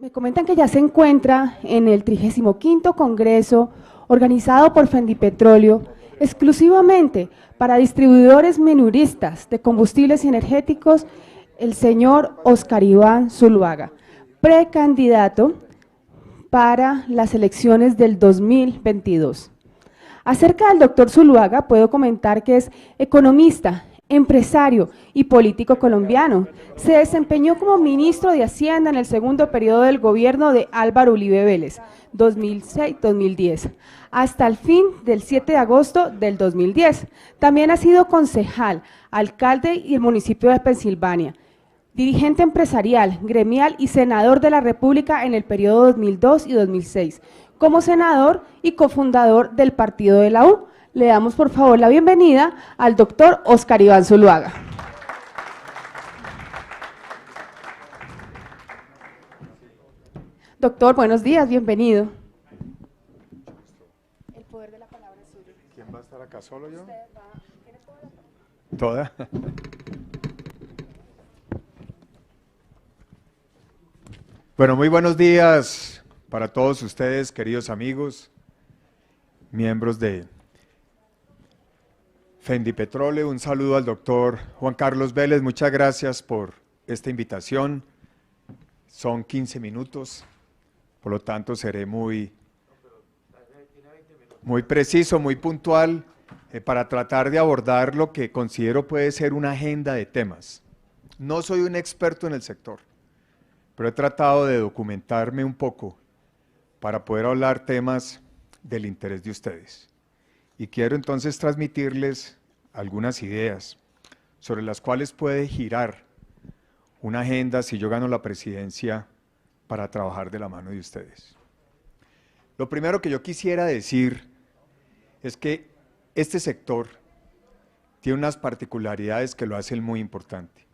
Me comentan que ya se encuentra en el 35º Congreso organizado por Fendipetróleo exclusivamente para distribuidores minoristas de combustibles energéticos, el señor Oscar Iván Zuluaga, precandidato para las elecciones del 2022. Acerca del doctor Zuluaga, puedo comentar que es economista, empresario y político colombiano. Se desempeñó como ministro de Hacienda en el segundo periodo del gobierno de Álvaro Uribe Vélez, 2006-2010, hasta el fin del 7 de agosto del 2010. También ha sido concejal, alcalde y el municipio de Pensilvania, dirigente empresarial, gremial y senador de la República en el periodo 2002 y 2006. Como senador y cofundador del partido de la U. Le damos por favor la bienvenida al doctor Oscar Iván Zuluaga. Doctor, buenos días, bienvenido. El poder de la palabra es suyo. ¿Quién va a estar acá? ¿Solo yo? ¿Tiene toda la palabra? ¿Toda? Bueno, muy buenos días para todos ustedes, queridos amigos, miembros de Fendipetróleo. Un saludo al doctor Juan Carlos Vélez, muchas gracias por esta invitación. Son 15 minutos, por lo tanto seré muy preciso, muy puntual, para tratar de abordar lo que considero puede ser una agenda de temas. No soy un experto en el sector, pero he tratado de documentarme un poco para poder hablar temas del interés de ustedes. Y quiero entonces transmitirles algunas ideas sobre las cuales puede girar una agenda si yo gano la presidencia para trabajar de la mano de ustedes. Lo primero que yo quisiera decir es que este sector tiene unas particularidades que lo hacen muy importante.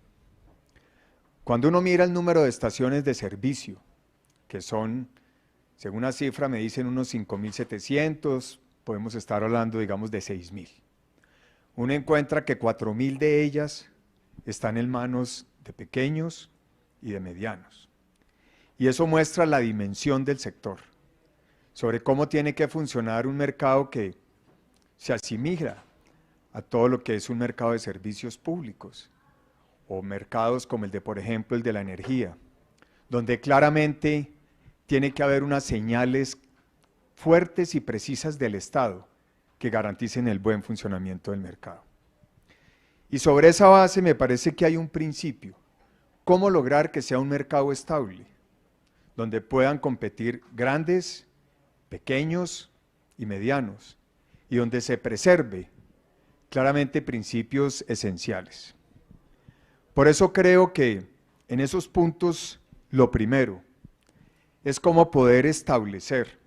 Cuando uno mira el número de estaciones de servicio, que son, según una cifra me dicen unos 5.700, podemos estar hablando digamos de 6.000. Uno encuentra que 4.000 de ellas están en manos de pequeños y de medianos. Y eso muestra la dimensión del sector, sobre cómo tiene que funcionar un mercado que se asimila a todo lo que es un mercado de servicios públicos, o mercados como el de, por ejemplo, el de la energía, donde claramente tiene que haber unas señales fuertes y precisas del Estado que garanticen el buen funcionamiento del mercado. Y sobre esa base me parece que hay un principio: cómo lograr que sea un mercado estable, donde puedan competir grandes, pequeños y medianos, y donde se preserve claramente principios esenciales. Por eso creo que en esos puntos lo primero es cómo poder establecer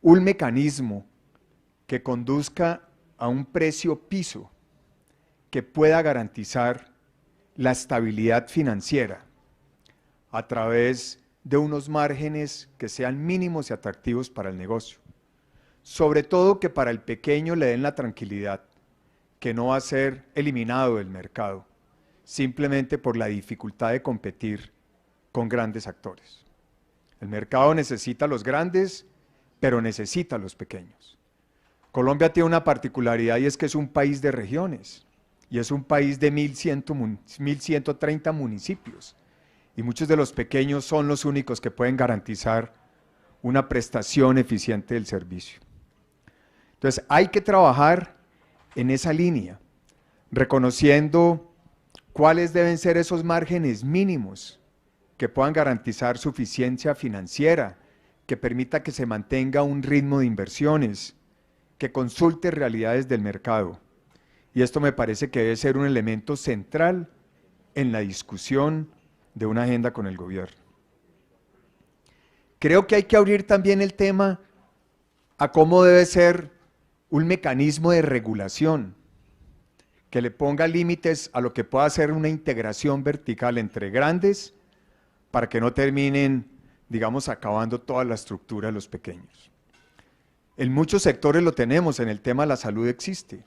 un mecanismo que conduzca a un precio piso que pueda garantizar la estabilidad financiera a través de unos márgenes que sean mínimos y atractivos para el negocio. Sobre todo que para el pequeño le den la tranquilidad que no va a ser eliminado del mercado, simplemente por la dificultad de competir con grandes actores. El mercado necesita a los grandes, pero necesita a los pequeños. Colombia tiene una particularidad y es que es un país de regiones, y es un país de 1.130 municipios, y muchos de los pequeños son los únicos que pueden garantizar una prestación eficiente del servicio. Entonces hay que trabajar en esa línea, reconociendo cuáles deben ser esos márgenes mínimos que puedan garantizar suficiencia financiera, que permita que se mantenga un ritmo de inversiones, que consulte realidades del mercado. Y esto me parece que debe ser un elemento central en la discusión de una agenda con el gobierno. Creo que hay que abrir también el tema a cómo debe ser un mecanismo de regulación que le ponga límites a lo que pueda ser una integración vertical entre grandes para que no terminen, digamos, acabando toda la estructura de los pequeños. En muchos sectores lo tenemos, en el tema de la salud existe.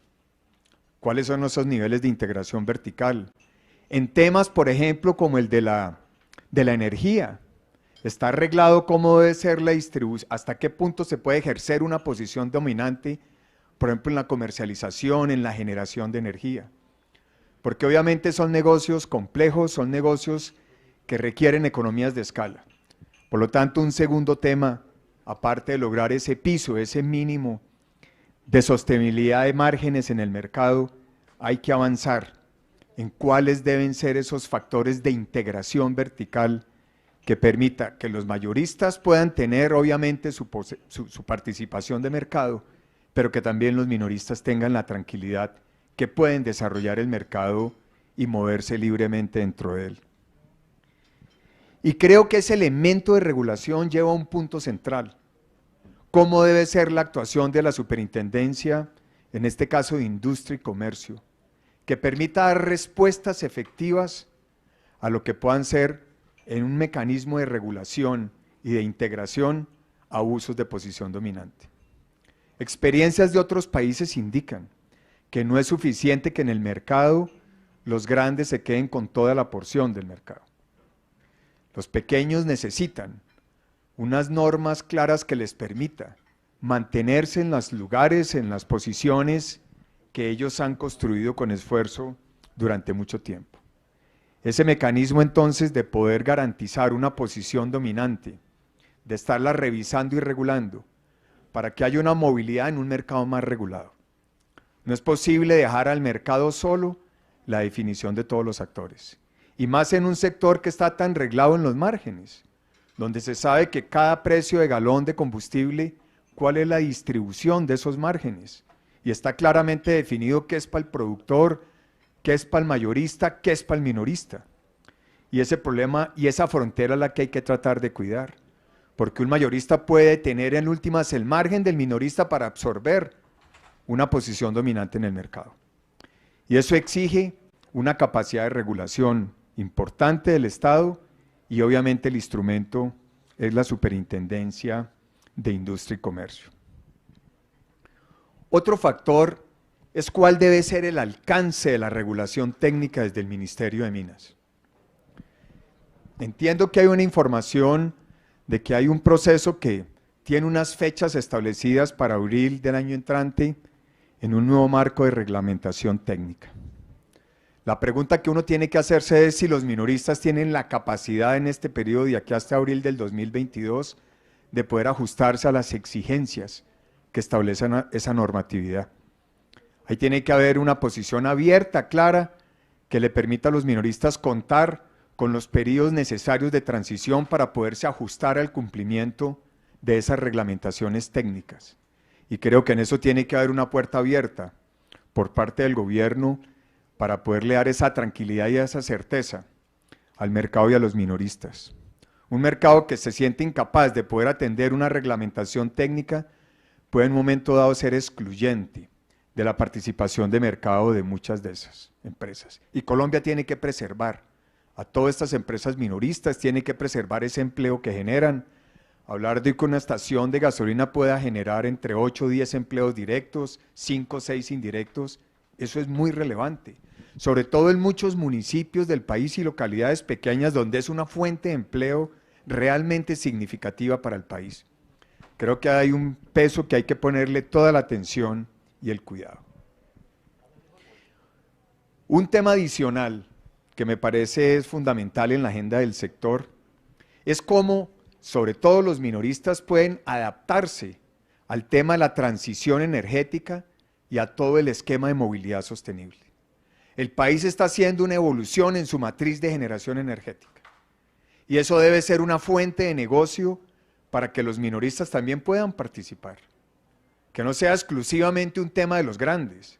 ¿Cuáles son esos niveles de integración vertical? En temas, por ejemplo, como el de la de la energía. Está arreglado cómo debe ser la distribución, hasta qué punto se puede ejercer una posición dominante, por ejemplo, en la comercialización, en la generación de energía. Porque obviamente son negocios complejos, son negocios que requieren economías de escala. Por lo tanto, un segundo tema, aparte de lograr ese piso, ese mínimo de sostenibilidad de márgenes en el mercado, hay que avanzar en cuáles deben ser esos factores de integración vertical que permita que los mayoristas puedan tener obviamente su participación de mercado, pero que también los minoristas tengan la tranquilidad que pueden desarrollar el mercado y moverse libremente dentro de él. Y creo que ese elemento de regulación lleva a un punto central. ¿Cómo debe ser la actuación de la superintendencia, en este caso de Industria y Comercio, que permita dar respuestas efectivas a lo que puedan ser en un mecanismo de regulación y de integración a abusos de posición dominante? Experiencias de otros países indican que no es suficiente que en el mercado los grandes se queden con toda la porción del mercado. Los pequeños necesitan unas normas claras que les permita mantenerse en los lugares, en las posiciones que ellos han construido con esfuerzo durante mucho tiempo. Ese mecanismo entonces de poder garantizar una posición dominante, de estarla revisando y regulando, para que haya una movilidad en un mercado más regulado. No es posible dejar al mercado solo la definición de todos los actores, y más en un sector que está tan reglado en los márgenes, donde se sabe que cada precio de galón de combustible, cuál es la distribución de esos márgenes, y está claramente definido qué es para el productor, qué es para el mayorista, qué es para el minorista. Y ese problema y esa frontera es la que hay que tratar de cuidar, porque un mayorista puede tener en últimas el margen del minorista para absorber una posición dominante en el mercado. Y eso exige una capacidad de regulación importante del Estado, y obviamente el instrumento es la Superintendencia de Industria y Comercio. Otro factor es cuál debe ser el alcance de la regulación técnica desde el Ministerio de Minas. Entiendo que hay una información de que hay un proceso que tiene unas fechas establecidas para abril del año entrante en un nuevo marco de reglamentación técnica. La pregunta que uno tiene que hacerse es si los minoristas tienen la capacidad en este periodo de aquí hasta abril del 2022 de poder ajustarse a las exigencias que establecen esa normatividad. Ahí tiene que haber una posición abierta, clara, que le permita a los minoristas contar con los periodos necesarios de transición para poderse ajustar al cumplimiento de esas reglamentaciones técnicas. Y creo que en eso tiene que haber una puerta abierta por parte del gobierno para poderle dar esa tranquilidad y esa certeza al mercado y a los minoristas. Un mercado que se siente incapaz de poder atender una reglamentación técnica puede en un momento dado ser excluyente de la participación de mercado de muchas de esas empresas. Y Colombia tiene que preservar a todas estas empresas minoristas, tiene que preservar ese empleo que generan. Hablar de que una estación de gasolina pueda generar entre 8 o 10 empleos directos, 5 o 6 indirectos, eso es muy relevante, sobre todo en muchos municipios del país y localidades pequeñas donde es una fuente de empleo realmente significativa para el país. Creo que hay un peso que hay que ponerle toda la atención y el cuidado. Un tema adicional que me parece es fundamental en la agenda del sector es cómo, sobre todo los minoristas, pueden adaptarse al tema de la transición energética y a todo el esquema de movilidad sostenible. El país está haciendo una evolución en su matriz de generación energética y eso debe ser una fuente de negocio para que los minoristas también puedan participar, que no sea exclusivamente un tema de los grandes,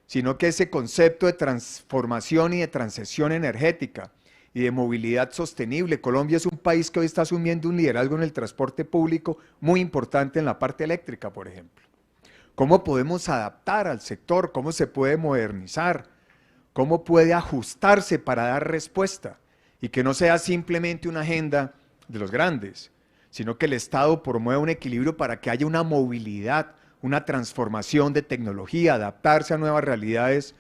sino que ese concepto de transformación y de transición energética y de movilidad sostenible. Colombia es un país que hoy está asumiendo un liderazgo en el transporte público muy importante en la parte eléctrica, por ejemplo. ¿Cómo podemos adaptar al sector? ¿Cómo se puede modernizar? ¿Cómo puede ajustarse para dar respuesta? Y que no sea simplemente una agenda de los grandes, sino que el Estado promueva un equilibrio para que haya una movilidad, una transformación de tecnología, adaptarse a nuevas realidades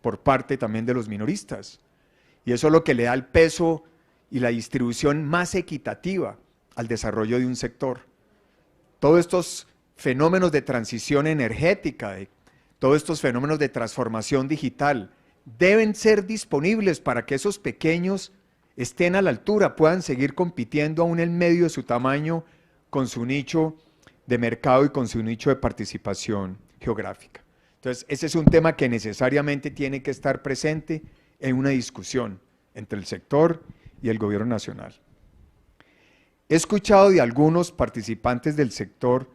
por parte también de los minoristas. Y eso es lo que le da el peso y la distribución más equitativa al desarrollo de un sector. Todos estos fenómenos de transición energética, todos estos fenómenos de transformación digital, deben ser disponibles para que esos pequeños estén a la altura, puedan seguir compitiendo aún en medio de su tamaño con su nicho de mercado y con su nicho de participación geográfica. Entonces, ese es un tema que necesariamente tiene que estar presente en una discusión entre el sector y el gobierno nacional. He escuchado de algunos participantes del sector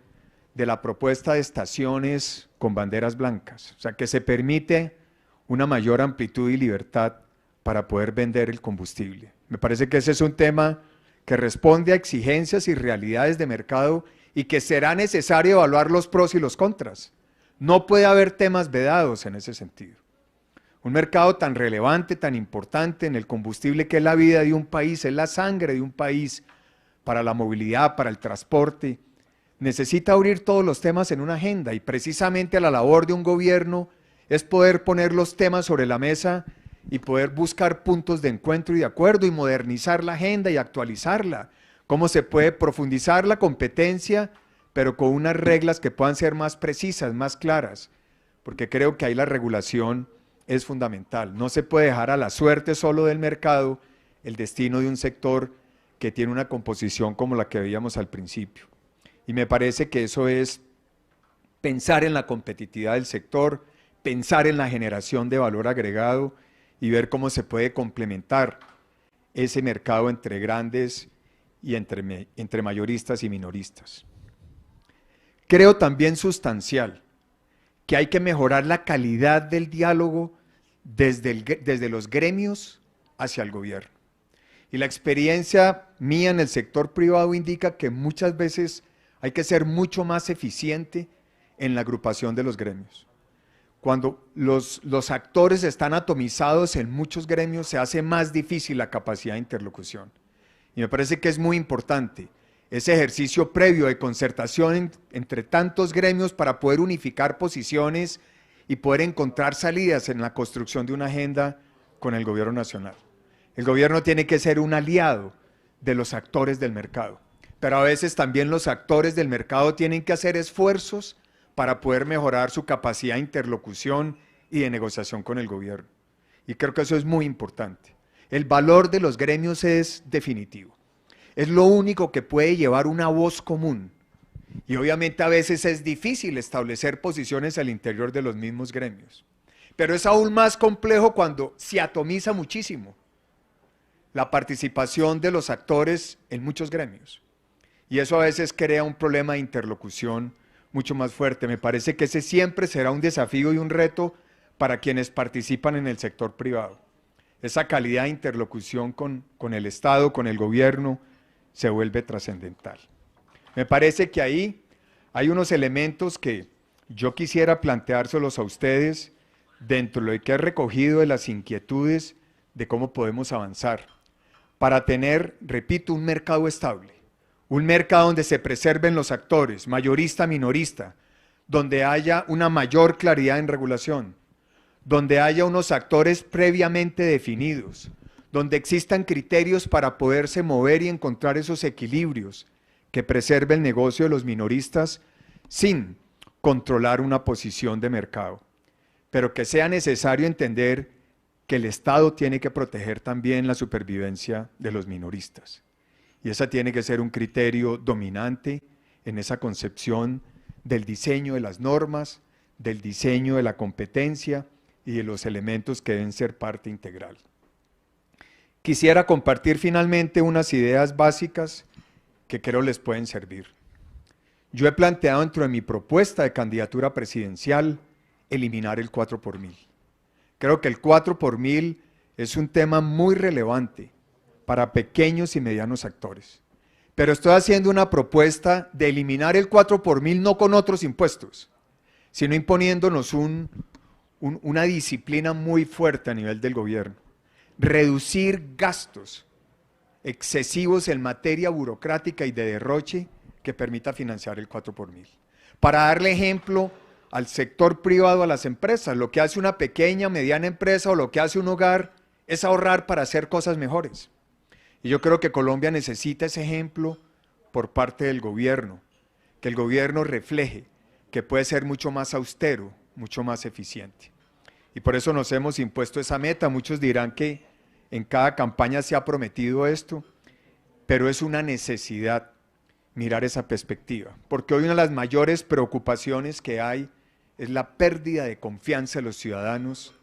de la propuesta de estaciones con banderas blancas, o sea, que se permite una mayor amplitud y libertad para poder vender el combustible. Me parece que ese es un tema que responde a exigencias y realidades de mercado y que será necesario evaluar los pros y los contras. No puede haber temas vedados en ese sentido. Un mercado tan relevante, tan importante en el combustible que es la vida de un país, es la sangre de un país para la movilidad, para el transporte, necesita abrir todos los temas en una agenda y precisamente la labor de un gobierno es poder poner los temas sobre la mesa y poder buscar puntos de encuentro y de acuerdo y modernizar la agenda y actualizarla. Cómo se puede profundizar la competencia, pero con unas reglas que puedan ser más precisas, más claras, porque creo que ahí la regulación es fundamental. No se puede dejar a la suerte solo del mercado el destino de un sector que tiene una composición como la que veíamos al principio. Y me parece que eso es pensar en la competitividad del sector, pensar en la generación de valor agregado y ver cómo se puede complementar ese mercado entre grandes y entre mayoristas y minoristas. Creo también sustancial que hay que mejorar la calidad del diálogo desde los gremios hacia el gobierno. Y la experiencia mía en el sector privado indica que muchas veces hay que ser mucho más eficiente en la agrupación de los gremios. Cuando los actores están atomizados en muchos gremios, se hace más difícil la capacidad de interlocución. Y me parece que es muy importante ese ejercicio previo de concertación entre tantos gremios para poder unificar posiciones y poder encontrar salidas en la construcción de una agenda con el gobierno nacional. El gobierno tiene que ser un aliado de los actores del mercado, pero a veces también los actores del mercado tienen que hacer esfuerzos para poder mejorar su capacidad de interlocución y de negociación con el gobierno. Y creo que eso es muy importante. El valor de los gremios es definitivo. Es lo único que puede llevar una voz común. Y obviamente a veces es difícil establecer posiciones al interior de los mismos gremios. Pero es aún más complejo cuando se atomiza muchísimo la participación de los actores en muchos gremios. Y eso a veces crea un problema de interlocución mucho más fuerte. Me parece que ese siempre será un desafío y un reto para quienes participan en el sector privado. Esa calidad de interlocución con el Estado, con el gobierno, se vuelve trascendental. Me parece que ahí hay unos elementos que yo quisiera planteárselos a ustedes dentro de lo que he recogido de las inquietudes de cómo podemos avanzar para tener, repito, un mercado estable, un mercado donde se preserven los actores, mayorista, minorista, donde haya una mayor claridad en regulación, donde haya unos actores previamente definidos, donde existan criterios para poderse mover y encontrar esos equilibrios que preserve el negocio de los minoristas sin controlar una posición de mercado, pero que sea necesario entender que el Estado tiene que proteger también la supervivencia de los minoristas. Y ese tiene que ser un criterio dominante en esa concepción del diseño de las normas, del diseño de la competencia y de los elementos que deben ser parte integral. Quisiera compartir finalmente unas ideas básicas que creo les pueden servir. Yo he planteado dentro de mi propuesta de candidatura presidencial eliminar el 4 por mil. Creo que el 4 por mil es un tema muy relevante para pequeños y medianos actores. Pero estoy haciendo una propuesta de eliminar el 4 por mil no con otros impuestos, sino imponiéndonos una disciplina muy fuerte a nivel del gobierno. Reducir gastos excesivos en materia burocrática y de derroche que permita financiar el 4 por mil. Para darle ejemplo al sector privado, a las empresas, lo que hace una pequeña, mediana empresa o lo que hace un hogar es ahorrar para hacer cosas mejores. Y yo creo que Colombia necesita ese ejemplo por parte del gobierno, que el gobierno refleje que puede ser mucho más austero, mucho más eficiente. Y por eso nos hemos impuesto esa meta. Muchos dirán que en cada campaña se ha prometido esto, pero es una necesidad mirar esa perspectiva, porque hoy una de las mayores preocupaciones que hay es la pérdida de confianza de los ciudadanos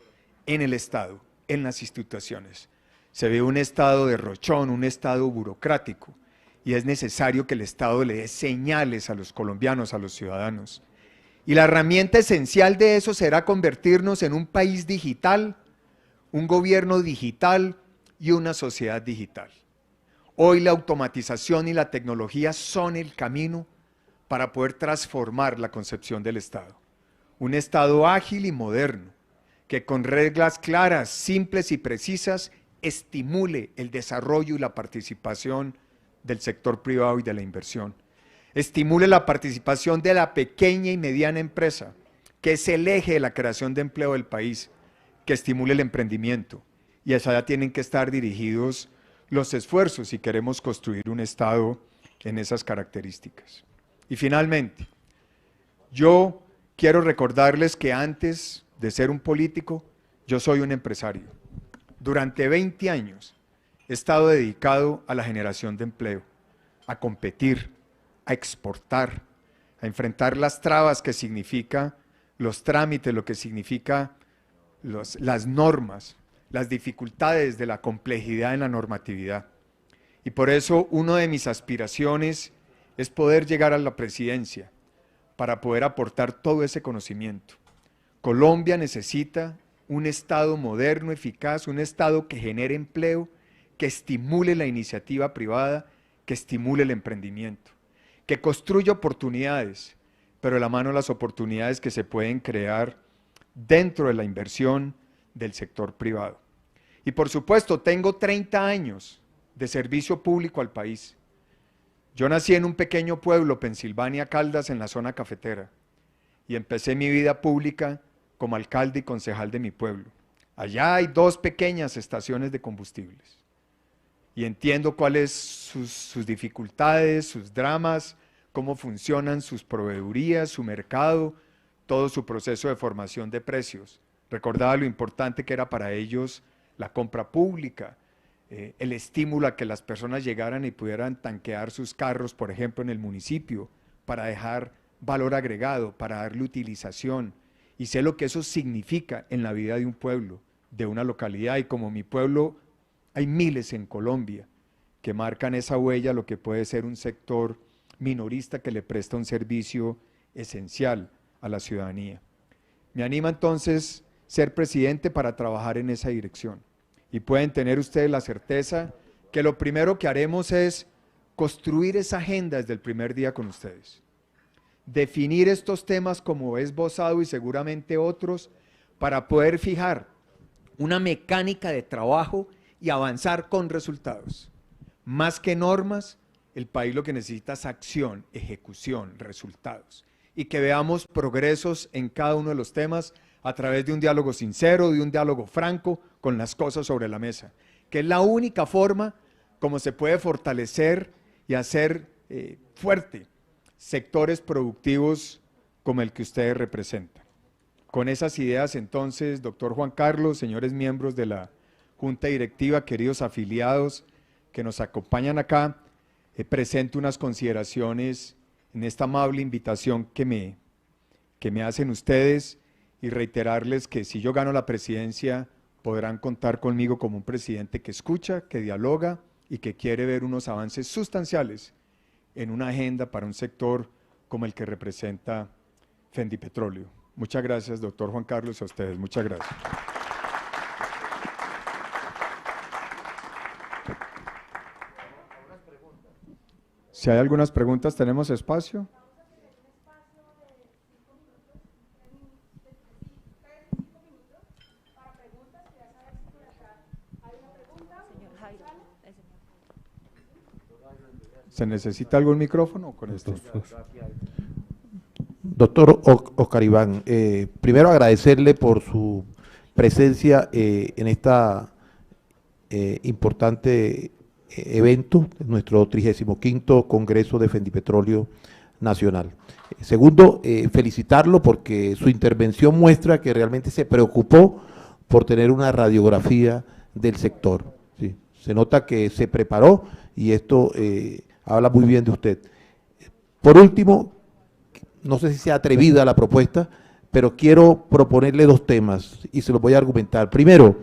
en el Estado, en las instituciones. Se ve un Estado derrochón, un Estado burocrático, y es necesario que el Estado le dé señales a los colombianos, a los ciudadanos. Y la herramienta esencial de eso será convertirnos en un país digital, un gobierno digital y una sociedad digital. Hoy la automatización y la tecnología son el camino para poder transformar la concepción del Estado. Un Estado ágil y moderno, que con reglas claras, simples y precisas, estimule el desarrollo y la participación del sector privado y de la inversión. Estimule la participación de la pequeña y mediana empresa, que es el eje de la creación de empleo del país, que estimule el emprendimiento. Y hacia allá tienen que estar dirigidos los esfuerzos si queremos construir un Estado en esas características. Y finalmente, yo quiero recordarles que antes de ser un político, yo soy un empresario. Durante 20 años he estado dedicado a la generación de empleo, a competir, a exportar, a enfrentar las trabas que significa los trámites, lo que significa las normas, las dificultades de la complejidad en la normatividad. Y por eso una de mis aspiraciones es poder llegar a la presidencia para poder aportar todo ese conocimiento. Colombia necesita un Estado moderno, eficaz, un Estado que genere empleo, que estimule la iniciativa privada, que estimule el emprendimiento, que construya oportunidades, pero de la mano de las oportunidades que se pueden crear dentro de la inversión del sector privado. Y por supuesto, tengo 30 años de servicio público al país. Yo nací en un pequeño pueblo, Pensilvania, Caldas, en la zona cafetera, y empecé mi vida pública como alcalde y concejal de mi pueblo. Allá hay 2 pequeñas estaciones de combustibles. Y entiendo cuáles sus dificultades, sus dramas, cómo funcionan sus proveedurías, su mercado, todo su proceso de formación de precios. Recordaba lo importante que era para ellos la compra pública, el estímulo a que las personas llegaran y pudieran tanquear sus carros, por ejemplo, en el municipio, para dejar valor agregado, para darle utilización. Y sé lo que eso significa en la vida de un pueblo, de una localidad, y como mi pueblo hay miles en Colombia que marcan esa huella, lo que puede ser un sector minorista que le presta un servicio esencial a la ciudadanía. Me anima entonces ser presidente para trabajar en esa dirección. Y pueden tener ustedes la certeza que lo primero que haremos es construir esa agenda desde el primer día con ustedes. Definir estos temas como he esbozado y seguramente otros para poder fijar una mecánica de trabajo y avanzar con resultados. Más que normas, el país lo que necesita es acción, ejecución, resultados. Y que veamos progresos en cada uno de los temas a través de un diálogo sincero, de un diálogo franco, con las cosas sobre la mesa. Que es la única forma como se puede fortalecer y hacer fuerte sectores productivos como el que ustedes representan. Con esas ideas entonces, doctor Juan Carlos, señores miembros de la Junta Directiva, queridos afiliados que nos acompañan acá, presento unas consideraciones en esta amable invitación que me hacen ustedes y reiterarles que si yo gano la presidencia podrán contar conmigo como un presidente que escucha, que dialoga y que quiere ver unos avances sustanciales en una agenda para un sector como el que representa Fendipetróleo. Muchas gracias, doctor Juan Carlos, a ustedes. Muchas gracias. Si hay algunas preguntas, ¿tenemos espacio? ¿Se necesita algún micrófono con este? Doctor Oscar Iván, primero agradecerle por su presencia en esta importante evento, nuestro 35º Congreso de Fendipetróleo Nacional. Segundo, felicitarlo porque su intervención muestra que realmente se preocupó por tener una radiografía del sector. ¿Sí? Se nota que se preparó y esto habla muy bien de usted. Por último, no sé si sea atrevida la propuesta, pero quiero proponerle dos temas y se los voy a argumentar. Primero,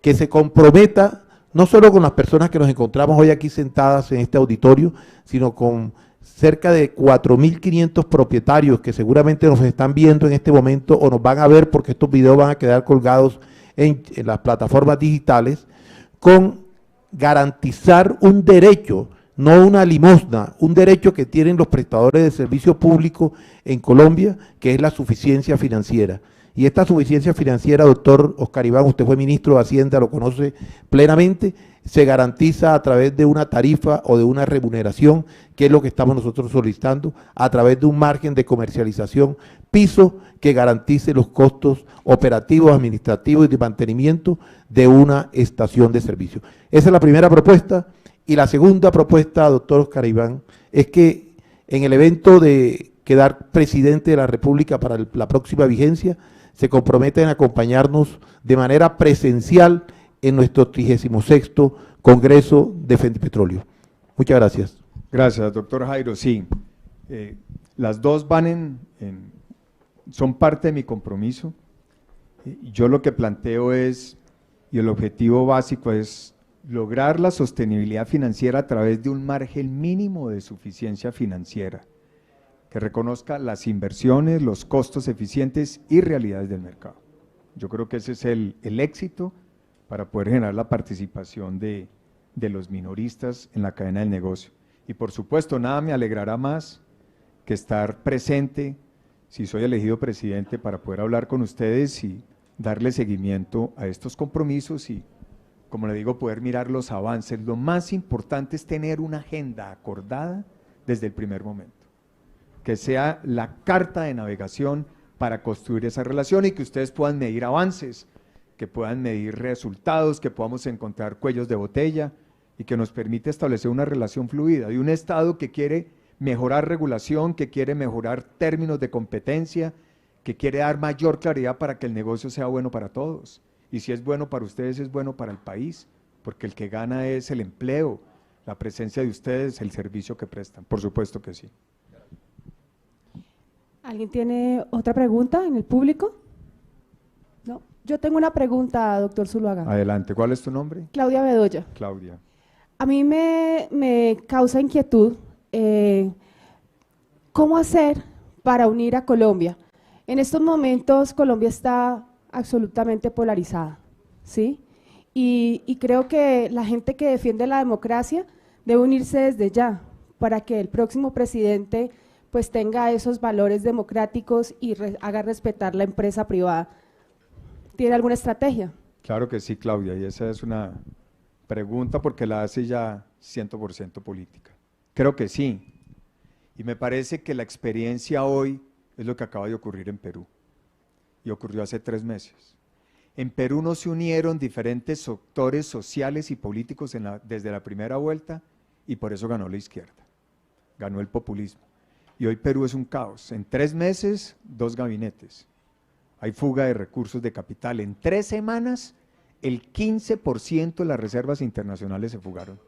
que se comprometa no solo con las personas que nos encontramos hoy aquí sentadas en este auditorio, sino con cerca de 4.500 propietarios que seguramente nos están viendo en este momento o nos van a ver porque estos videos van a quedar colgados en las plataformas digitales, con garantizar un derecho, no una limosna, un derecho que tienen los prestadores de servicio público en Colombia, que es la suficiencia financiera. Y esta suficiencia financiera, doctor Oscar Iván, usted fue ministro de Hacienda, lo conoce plenamente, se garantiza a través de una tarifa o de una remuneración, que es lo que estamos nosotros solicitando, a través de un margen de comercialización, piso que garantice los costos operativos, administrativos y de mantenimiento de una estación de servicio. Esa es la primera propuesta. Y la segunda propuesta, doctor Oscar Iván, es que en el evento de quedar presidente de la República para la próxima vigencia, se comprometen a acompañarnos de manera presencial en nuestro 36º Congreso de Fendipetróleo. Muchas gracias. Gracias, doctor Jairo. Sí, las dos van son parte de mi compromiso. Yo lo que planteo es, y el objetivo básico es lograr la sostenibilidad financiera a través de un margen mínimo de suficiencia financiera, que reconozca las inversiones, los costos eficientes y realidades del mercado. Yo creo que ese es el éxito para poder generar la participación de los minoristas en la cadena del negocio. Y por supuesto, nada me alegrará más que estar presente, si soy elegido presidente, para poder hablar con ustedes y darle seguimiento a estos compromisos y, como le digo, poder mirar los avances. Lo más importante es tener una agenda acordada desde el primer momento, que sea la carta de navegación para construir esa relación y que ustedes puedan medir avances, que puedan medir resultados, que podamos encontrar cuellos de botella y que nos permite establecer una relación fluida de un Estado que quiere mejorar regulación, que quiere mejorar términos de competencia, que quiere dar mayor claridad para que el negocio sea bueno para todos. Y si es bueno para ustedes, es bueno para el país, porque el que gana es el empleo, la presencia de ustedes, el servicio que prestan. Por supuesto que sí. ¿Alguien tiene otra pregunta en el público? No. Yo tengo una pregunta, doctor Zuluaga. Adelante. ¿Cuál es tu nombre? Claudia Bedoya. Claudia. A mí me causa inquietud cómo hacer para unir a Colombia. En estos momentos Colombia está absolutamente polarizada, ¿sí? Y creo que la gente que defiende la democracia debe unirse desde ya para que el próximo presidente pues tenga esos valores democráticos y haga respetar la empresa privada. ¿Tiene alguna estrategia? Claro que sí, Claudia, y esa es una pregunta porque la hace ya 100% política. Creo que sí, y me parece que la experiencia hoy es lo que acaba de ocurrir en Perú, y ocurrió hace 3 meses. En Perú no se unieron diferentes sectores sociales y políticos desde la primera vuelta, y por eso ganó la izquierda, ganó el populismo. Y hoy Perú es un caos. En 3 meses, 2 gabinetes. Hay fuga de recursos de capital. En 3 semanas, el 15% de las reservas internacionales se fugaron.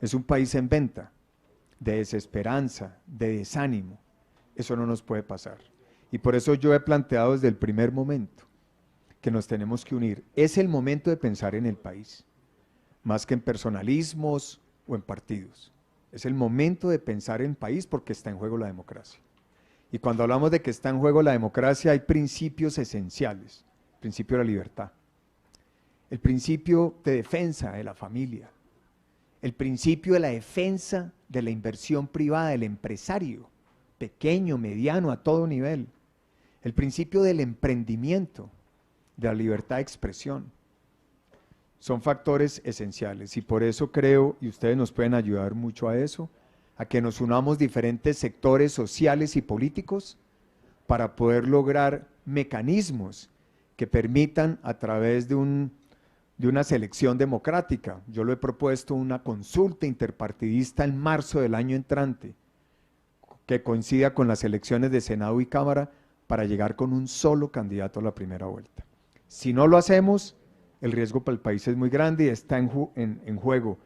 Es un país en venta, de desesperanza, de desánimo. Eso no nos puede pasar. Y por eso yo he planteado desde el primer momento que nos tenemos que unir. Es el momento de pensar en el país, más que en personalismos o en partidos. Es el momento de pensar en país porque está en juego la democracia. Y cuando hablamos de que está en juego la democracia, hay principios esenciales. El principio de la libertad, el principio de defensa de la familia, el principio de la defensa de la inversión privada del empresario, pequeño, mediano, a todo nivel, el principio del emprendimiento, de la libertad de expresión. Son factores esenciales y por eso creo, y ustedes nos pueden ayudar mucho a eso, a que nos unamos diferentes sectores sociales y políticos para poder lograr mecanismos que permitan a través de un de una selección democrática. Yo lo he propuesto una consulta interpartidista en marzo del año entrante, que coincida con las elecciones de Senado y Cámara para llegar con un solo candidato a la primera vuelta. Si no lo hacemos, el riesgo para el país es muy grande y está en juego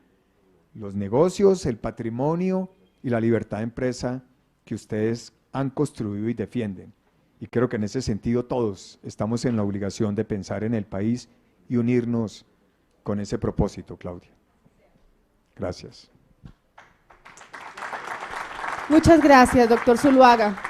los negocios, el patrimonio y la libertad de empresa que ustedes han construido y defienden. Y creo que en ese sentido todos estamos en la obligación de pensar en el país y unirnos con ese propósito, Claudia. Gracias. Muchas gracias, doctor Zuluaga.